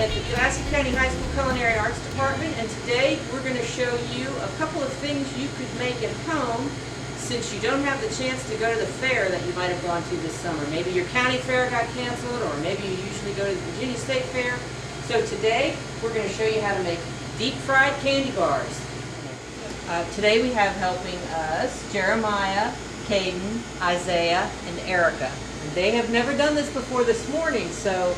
at the Pulaski County High School Culinary Arts Department, and today we're going to show you a couple of things you could make at home since you don't have the chance to go to the fair that you might have gone to this summer. Maybe your county fair got canceled, or maybe you usually go to the Virginia State Fair. So today we're going to show you how to make deep-fried candy bars. Today we have helping us Jeremiah, Caden, Isaiah, and Erica. And they have never done this before this morning, so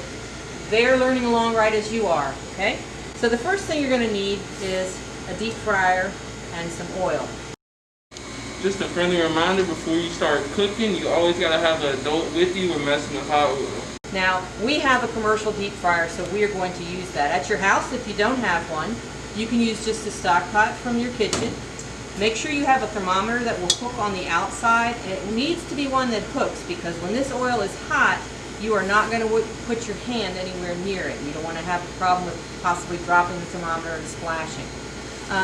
they're learning along right as you are, okay? So the first thing you're going to need is a deep fryer and some oil. Just a friendly reminder, before you start cooking, you always got to have an adult with you when messing with hot oil. Now, we have a commercial deep fryer, so we are going to use that. At your house, if you don't have one, you can use just a stock pot from your kitchen. Make sure you have a thermometer that will cook on the outside, and it needs to be one that cooks, because when this oil is hot, you are not going to put your hand anywhere near it. You don't want to have a problem with possibly dropping the thermometer and splashing.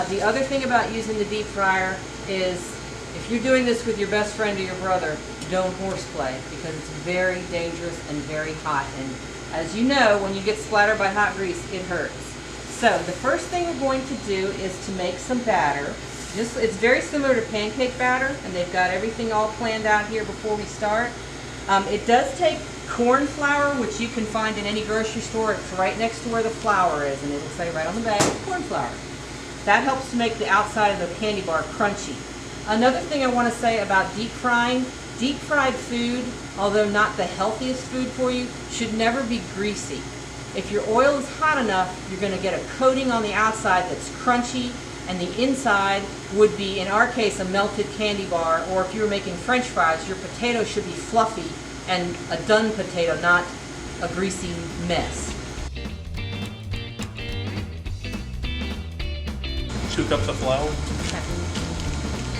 The other thing about using the deep fryer is, if you're doing this with your best friend or your brother, don't horseplay, because it's very dangerous and very hot. And as you know, when you get splattered by hot grease, it hurts. So the first thing we're going to do is to make some batter. It's very similar to pancake batter, and they've got everything all planned out here before we start. It does take corn flour, which you can find in any grocery store. It's right next to where the flour is, and it'll say right on the bag, corn flour. That helps to make the outside of the candy bar crunchy. Another thing I want to say about deep frying, deep fried food, although not the healthiest food for you, should never be greasy. If your oil is hot enough, you're going to get a coating on the outside that's crunchy, and the inside would be, in our case, a melted candy bar, or if you were making French fries, your potato should be fluffy and a done potato, not a greasy mess. 2 cups of flour,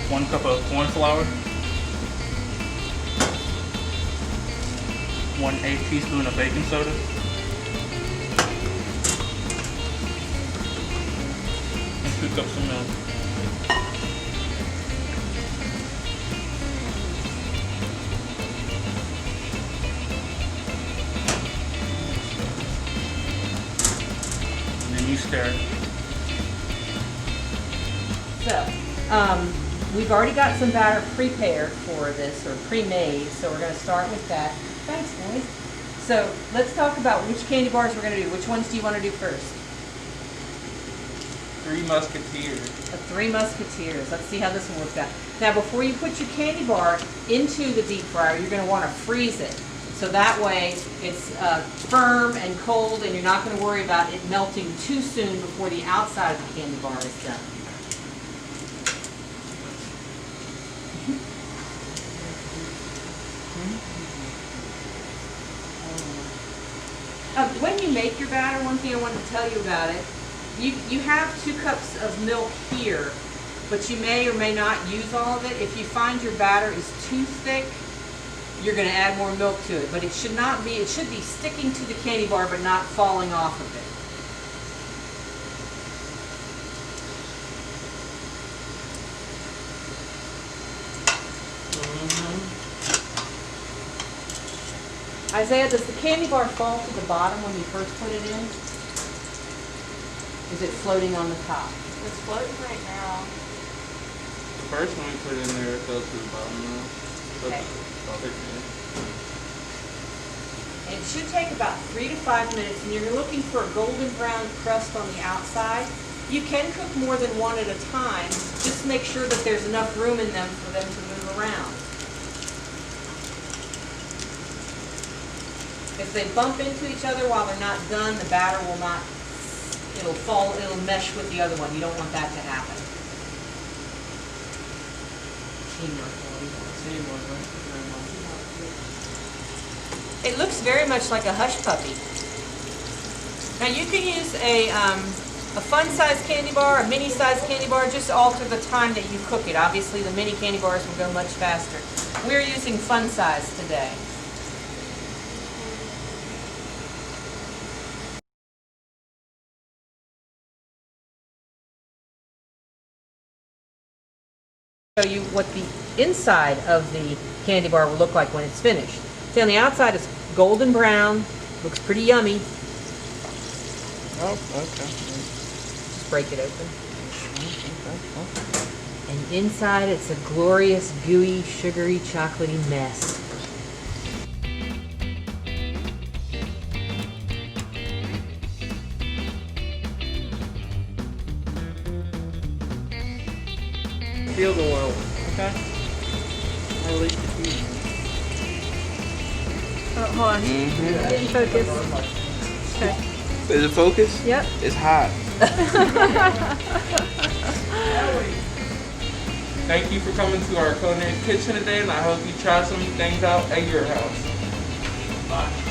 1 cup of corn flour, 1/8 teaspoon of baking soda, and 2 cups of milk. And then you stir it. So, we've already got some batter prepared for this, or pre-made, so we're going to start with that. Thanks, guys. So, let's talk about which candy bars we're going to do. Which ones do you want to do first? 3 Musketeers. The 3 Musketeers. Let's see how this one works out. Now, before you put your candy bar into the deep fryer, you're going to want to freeze it. So that way, it's firm and cold, and you're not going to worry about it melting too soon before the outside of the candy bar is done. When you make your batter, one thing I wanted to tell you about it, you have 2 cups of milk here, but you may or may not use all of it. If you find your batter is too thick, you're going to add more milk to it. But it should not be, it should be sticking to the candy bar but not falling off of it. Isaiah, does the candy bar fall to the bottom when you first put it in? Is it floating on the top? It's floating right now. The first one we put in there, it fell to the bottom now. Okay. Okay. It should take about 3 to 5 minutes, and you're looking for a golden brown crust on the outside. You can cook more than one at a time. Just make sure that there's enough room in them for them to move around. If they bump into each other while they're not done, the batter will not, it'll mesh with the other one. You don't want that to happen. It looks very much like a hush puppy. Now you can use a fun-sized candy bar, a mini-sized candy bar, just alter the time that you cook it. Obviously the mini candy bars will go much faster. We're using fun-size today. Show you what the inside of the candy bar will look like when it's finished. See, on the outside it's golden brown, looks pretty yummy. Oh, okay. Just break it open. And inside it's a glorious, gooey, sugary, chocolatey mess. Feel the oil. Okay. Release the heat. Oh, hold on. Getting focused. Okay. Is it focused? Yep. It's hot. Thank you for coming to our culinary kitchen today, and I hope you try some things out at your house. Bye.